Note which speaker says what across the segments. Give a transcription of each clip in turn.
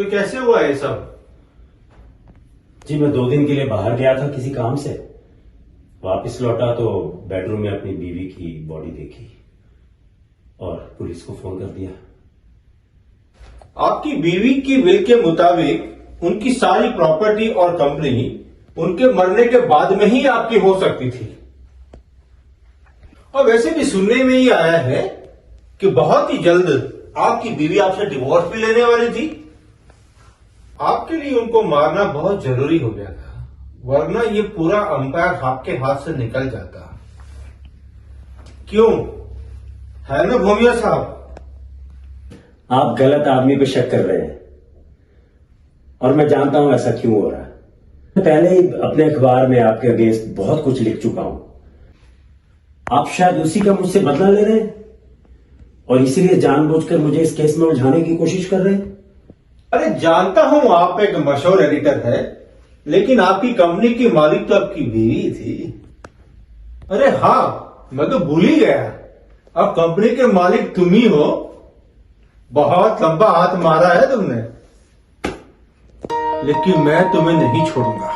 Speaker 1: फिर कैसे हुआ ये सब?
Speaker 2: जी मैं 2 दिन के लिए बाहर गया था किसी काम से। वापस लौटा तो बेडरूम में अपनी बीवी की बॉडी देखी और पुलिस को फोन कर दिया।
Speaker 1: आपकी बीवी की विल के मुताबिक उनकी सारी प्रॉपर्टी और कंपनी उनके मरने के बाद में ही आपकी हो सकती थी। और वैसे भी सुनने में ही आया है कि बहुत ही जल्द आपकी बीवी आपसे डिवोर्स भी लेने वाली थी। आपके लिए उनको मारना बहुत जरूरी हो गया था, वरना ये पूरा अंपायर आपके हाथ से निकल जाता। क्यों है ना भूमिया साहब?
Speaker 2: आप गलत आदमी पे शक कर रहे हैं और मैं जानता हूं ऐसा क्यों हो रहा है। मैं पहले ही अपने अखबार में आपके अगेंस्ट बहुत कुछ लिख चुका हूं। आप शायद उसी का मुझसे बदला ले रहे हैं और इसीलिए जानबूझकर मुझे इस केस में उलझाने की कोशिश कर रहे हैं।
Speaker 1: अरे जानता हूं आप एक मशहूर एडिटर है, लेकिन आपकी कंपनी की मालिक तो आपकी बीवी थी। अरे हाँ, मैं तो भूल ही गया, अब कंपनी के मालिक तुम ही हो। बहुत लंबा हाथ मारा है तुमने, लेकिन मैं तुम्हें नहीं छोड़ूंगा।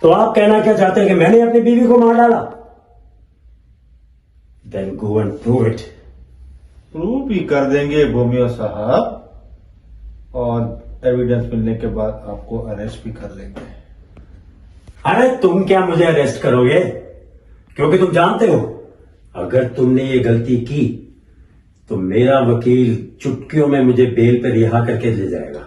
Speaker 2: तो आप कहना क्या चाहते हैं कि मैंने अपनी बीवी को मार डाला? Then go and prove it.
Speaker 1: Prove भी कर देंगे भूमिया साहब, और एविडेंस मिलने के बाद आपको अरेस्ट भी कर लेंगे।
Speaker 2: अरे तुम क्या मुझे अरेस्ट करोगे? क्योंकि तुम जानते हो अगर तुमने ये गलती की तो मेरा वकील चुटकियों में मुझे बेल पर रिहा करके ले जाएगा।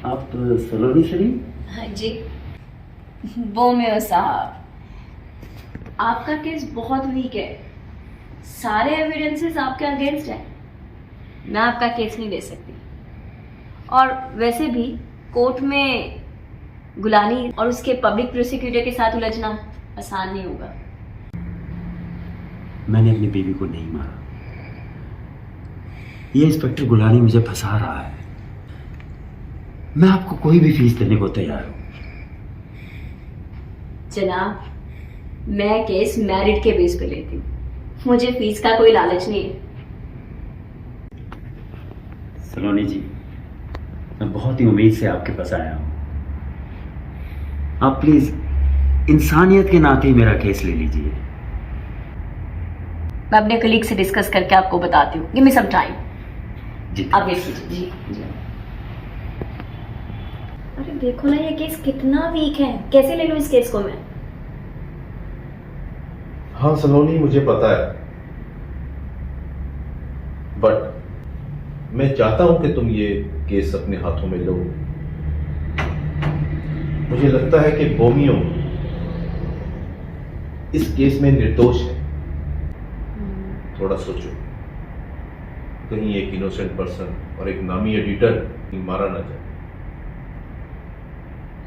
Speaker 2: आप सलोनी शरीफ?
Speaker 3: हाँ जी, वो मेरे साहब, आपका केस बहुत वीक है। सारे एविडेंसेस आपके अगेंस्ट हैं। मैं आपका केस नहीं ले सकती। और वैसे भी कोर्ट में गुलानी और उसके पब्लिक प्रोसिक्यूटर के साथ उलझना आसान नहीं होगा।
Speaker 2: मैंने अपनी बीवी को नहीं मारा। ये इंस्पेक्टर गुलानी मुझे फंसा रहा है। मैं आपको कोई भी फीस देने को तैयार हूं।
Speaker 3: जनाब, मैं केस मैरिट के बेस पे लेती हूँ, मुझे फीस का कोई लालच नहीं है।
Speaker 2: सलोनी जी, मैं बहुत ही उम्मीद से आपके पास आया हूं। आप प्लीज इंसानियत के नाते ही मेरा केस ले लीजिए।
Speaker 3: मैं अपने कलीग से डिस्कस करके आपको बताती हूँ। Give me some time.
Speaker 2: जी
Speaker 3: आप वेट कीजिए। जी जी। अरे देखो ना, ये केस कितना वीक है। कैसे ले लूं इस केस को मैं?
Speaker 4: हाँ सलोनी, मुझे पता है, बट मैं चाहता हूं कि तुम ये केस अपने हाथों में लो। मुझे लगता है कि बोमियो इस केस में निर्दोष है। थोड़ा सोचो, कहीं एक इनोसेंट पर्सन और एक नामी एडिटर मारा ना जाए।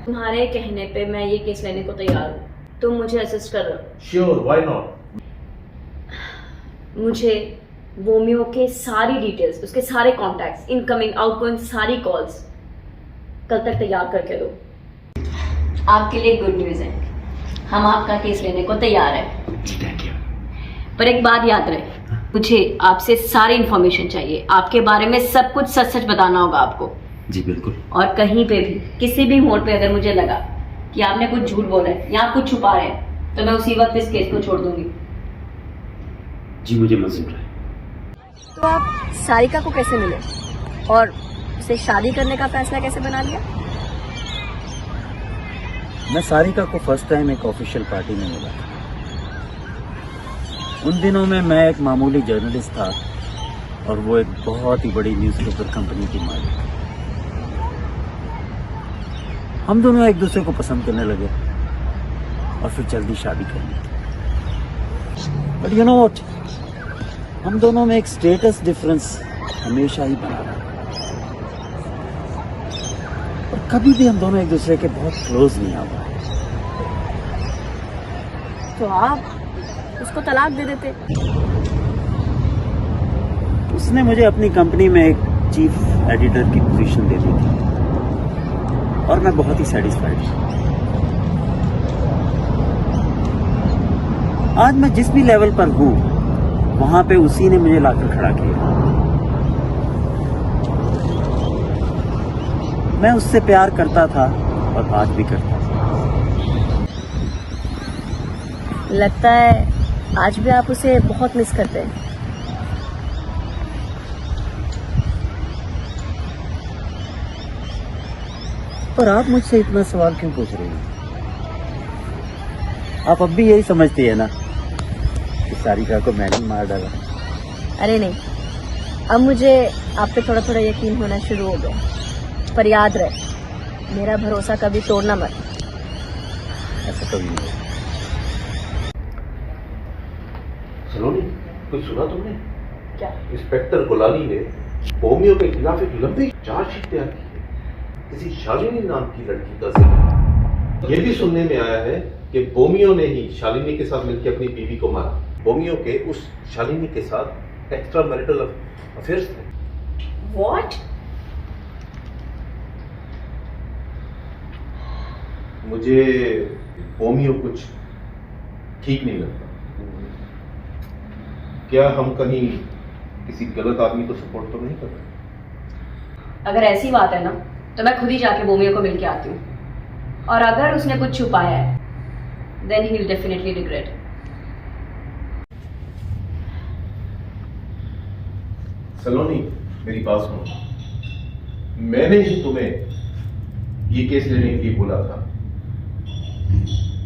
Speaker 3: तुम्हारे कहने पे मैं ये केस लेने को तैयार हूँ। तुम मुझे असिस्ट कर रहे हो?
Speaker 4: Sure, why not.
Speaker 3: मुझे बोमियो के सारी डिटेल्स, उसके सारे कॉन्टैक्ट्स, इनकमिंग आउटगोइंग सारी कॉल्स कल तक तैयार करके दो। आपके लिए गुड न्यूज़ है, हम आपका केस लेने को तैयार हैं।
Speaker 2: जी थैंक यू।
Speaker 3: पर एक बात याद रहे, मुझे आपसे सारी इन्फॉर्मेशन चाहिए। आपके बारे में सब कुछ सच सच बताना होगा आपको।
Speaker 2: जी बिल्कुल।
Speaker 3: और कहीं पे भी, किसी भी मोड़ पे अगर मुझे लगा कि आपने कुछ झूठ बोला है या कुछ छुपा रहे हैं, तो मैं उसी वक्त इस केस को छोड़ दूंगी।
Speaker 2: जी मुझे मंजूर है।
Speaker 3: तो आप सारिका को कैसे मिले और उसे शादी करने का फैसला कैसे बना लिया?
Speaker 2: मैं सारिका को फर्स्ट टाइम एक ऑफिशियल पार्टी में मिला था। उन दिनों में मैं एक मामूली जर्नलिस्ट था और वो एक बहुत ही बड़ी न्यूज़पेपर कंपनी की मालिक। हम दोनों एक दूसरे को पसंद करने लगे और फिर जल्दी शादी कर ली। बट यू नो व्हाट, हम दोनों में एक स्टेटस डिफरेंस हमेशा ही बना रहा और कभी भी हम दोनों एक दूसरे के बहुत क्लोज नहीं आ पाए।
Speaker 3: तो आप उसको तलाक दे देते।
Speaker 2: उसने मुझे अपनी कंपनी में एक चीफ एडिटर की पोजीशन दे दी थी और मैं बहुत ही सेटिस्फाइड हूं। आज मैं जिस भी लेवल पर हूं वहां पे उसी ने मुझे लाकर खड़ा किया। मैं उससे प्यार करता था और आज भी करता हूं।
Speaker 3: लगता है आज भी आप उसे बहुत मिस करते हैं।
Speaker 2: पर आप मुझसे इतना सवाल क्यों पूछ रही हैं? आप अब भी यही समझती है ना कि सारिका को मैंने मार डाला?
Speaker 3: अरे नहीं, अब मुझे आप पे थोड़ा थोड़ा यकीन होना शुरू हो गया। पर याद रहे, मेरा भरोसा कभी तोड़ना मत।
Speaker 2: ऐसा कभी नहीं।
Speaker 4: सलोनी, कुछ सुना तुमने?
Speaker 3: क्या?
Speaker 4: इंस्पेक्टर गुलानी ने बोमियो के खिलाफ एक लंबी चार्जशीट तैयार की है, किसी शालिनी नाम की लड़की का जिक्र। ये भी सुनने में आया है कि बोमियो ने ही शालिनी के साथ मिलकर अपनी बीवी को मारा। बोमियो के उस शालिनी के साथ एक्स्ट्रा मैरिटल अफेयर्स थे।
Speaker 3: What?
Speaker 4: मुझे बोमियो कुछ ठीक नहीं लगता। क्या हम कहीं किसी गलत आदमी को सपोर्ट तो नहीं कर रहे?
Speaker 3: अगर ऐसी बात है ना, तो मैं खुद ही जाके बोमियो को मिल के आती हूँ। और अगर उसने कुछ छुपाया है, then he will definitely regret.
Speaker 4: सलोनी, मेरी बात सुनो। मैंने ही तुम्हें ये केस लेने के लिए बोला था,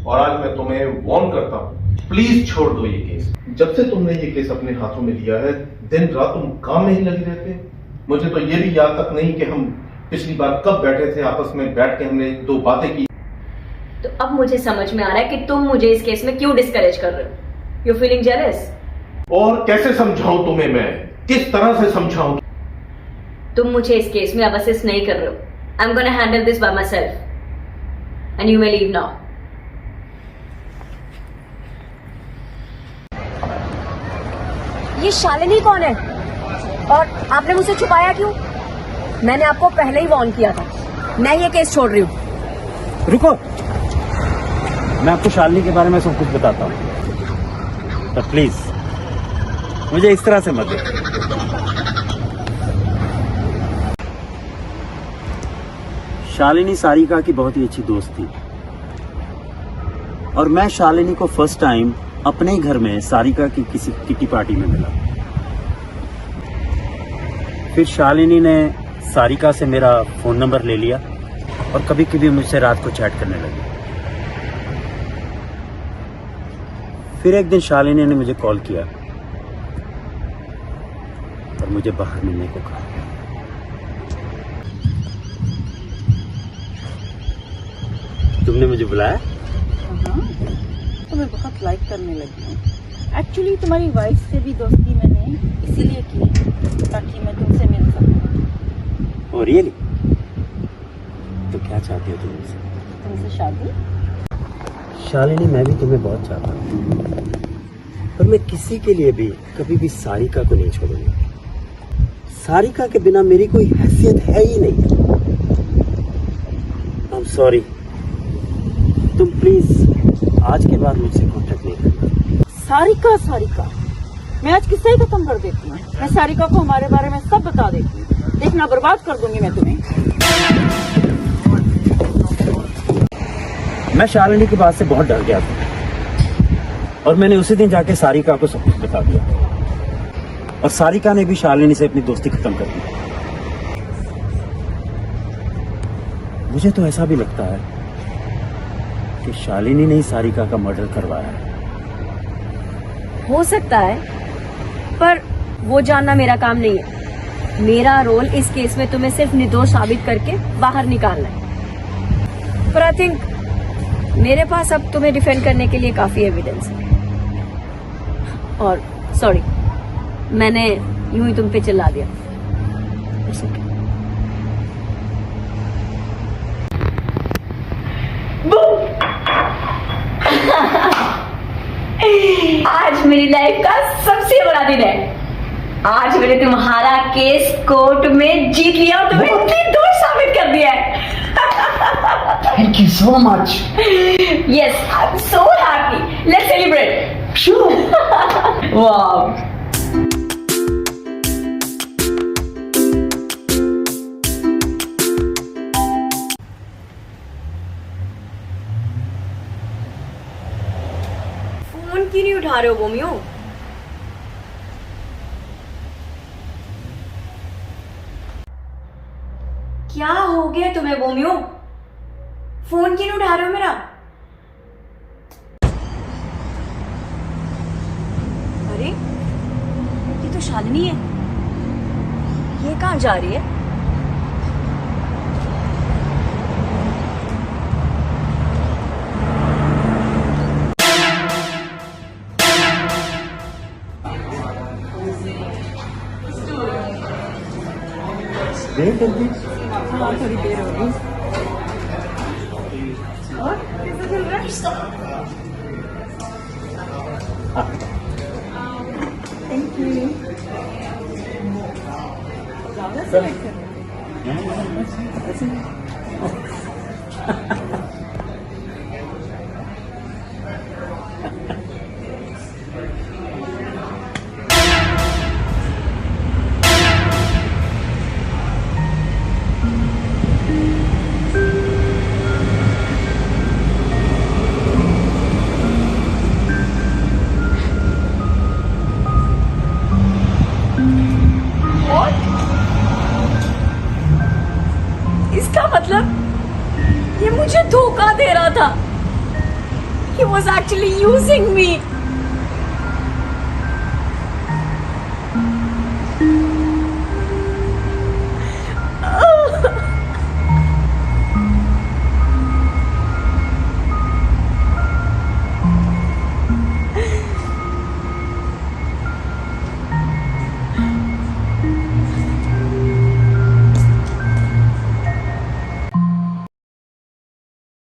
Speaker 4: और आज मैं तुम्हें वार्न करता हूं, प्लीज छोड़ दो ये केस। जब से तुमने ये केस अपने हाथों में लिया है, दिन रात तुम काम में ही लगे रहते। मुझे तो ये भी याद तक नहीं कि हम पिछली बार कब बैठे थे, आपस में बैठ के हमने दो बातें की।
Speaker 3: तो अब मुझे समझ में आ रहा है कि तुम मुझे इस केस में क्यों डिस्करेज कर रहे हो। You feeling jealous?
Speaker 4: और कैसे समझाऊं तुम्हें, मैं किस तरह से समझाऊं?
Speaker 3: तुम मुझे इस केस में अब असिस्ट नहीं कर रहे हो। I am gonna handle this by my self and you may leave now. ये शालिनी कौन है और आपने मुझसे छुपाया क्यों? मैंने आपको पहले ही वार्न किया था। मैं ये केस छोड़ रही हूँ।
Speaker 2: रुको, मैं आपको शालिनी के बारे में सब कुछ बताता हूँ, तो प्लीज मुझे इस तरह से मत देखो। शालिनी सारिका की बहुत ही अच्छी दोस्त थी, और मैं शालिनी को फर्स्ट टाइम अपने ही घर में सारिका की किसी किटी पार्टी में मिला। फिर शालिनी ने सारिका से मेरा फोन नंबर ले लिया और कभी कभी मुझसे रात को चैट करने लगी। फिर एक दिन शालिनी ने मुझे कॉल किया और मुझे बाहर मिलने को कहा। तुमने मुझे बुलाया?
Speaker 5: हाँ, तो मैं बहुत लाइक करने लगी हूँ। एक्चुअली तुम्हारी वाइफ से भी दोस्ती मैंने इसीलिए की ताकि मैं तुमसे मिल सकूँ।
Speaker 2: और रियली? तो क्या चाहती हो तुम मुझसे?
Speaker 5: तुमसे शादी?
Speaker 2: शालिनी, मैं भी तुम्हें बहुत चाहता हूँ, पर मैं किसी के लिए भी कभी भी सारिका को नहीं छोड़ूंगा। सारिका के बिना मेरी कोई हैसियत है ही नहीं। आई एम सॉरी, तुम प्लीज आज के बाद मुझसे कांटेक्ट नहीं करना।
Speaker 5: सारिका, सारिका, मैं आज किस्सा ही खत्म कर देती हूँ। मैं सारिका को हमारे बारे में सब बता देती हूँ। देखना, बर्बाद कर दूंगी मैं तुम्हें।
Speaker 2: मैं शालिनी की बात से बहुत डर गया था, और मैंने उसी दिन जाके सारिका को सब कुछ बता दिया, और सारिका ने भी शालिनी से अपनी दोस्ती खत्म कर दी। मुझे तो ऐसा भी लगता है कि शालिनी ने ही सारिका का मर्डर करवाया है।
Speaker 3: हो सकता है, पर वो जानना मेरा काम नहीं है। मेरा रोल इस केस में तुम्हें सिर्फ निर्दोष साबित करके बाहर निकालना है। पर आई थिंक मेरे पास अब तुम्हें डिफेंड करने के लिए काफी एविडेंस है। और सॉरी, मैंने यूं ही तुम पे चिल्ला दिया। It's okay. आज मेरी लाइफ का सबसे बड़ा दिन है। आज मैंने तुम्हारा केस कोर्ट में जीत लिया और तुम्हें निर्दोष साबित कर दिया है।
Speaker 5: Thank you so much.
Speaker 3: Yes, I'm so happy. Let's celebrate.
Speaker 5: Sure.
Speaker 3: Wow. क्यों नहीं उठा रहे हो बोमियो? क्या हो गया तुम्हें बोमियो? फोन क्यों नहीं उठा रहे हो मेरा? अरे ये तो शालिनी है। ये कहाँ जा रही है?
Speaker 2: देर कर दी।
Speaker 5: हाँ थोड़ी देर हो गई। और कैसा चल रहा है? Thank you. ज्यादा सेलेक्ट कर
Speaker 3: इसका मतलब ये मुझे धोखा दे रहा था। He was actually using me.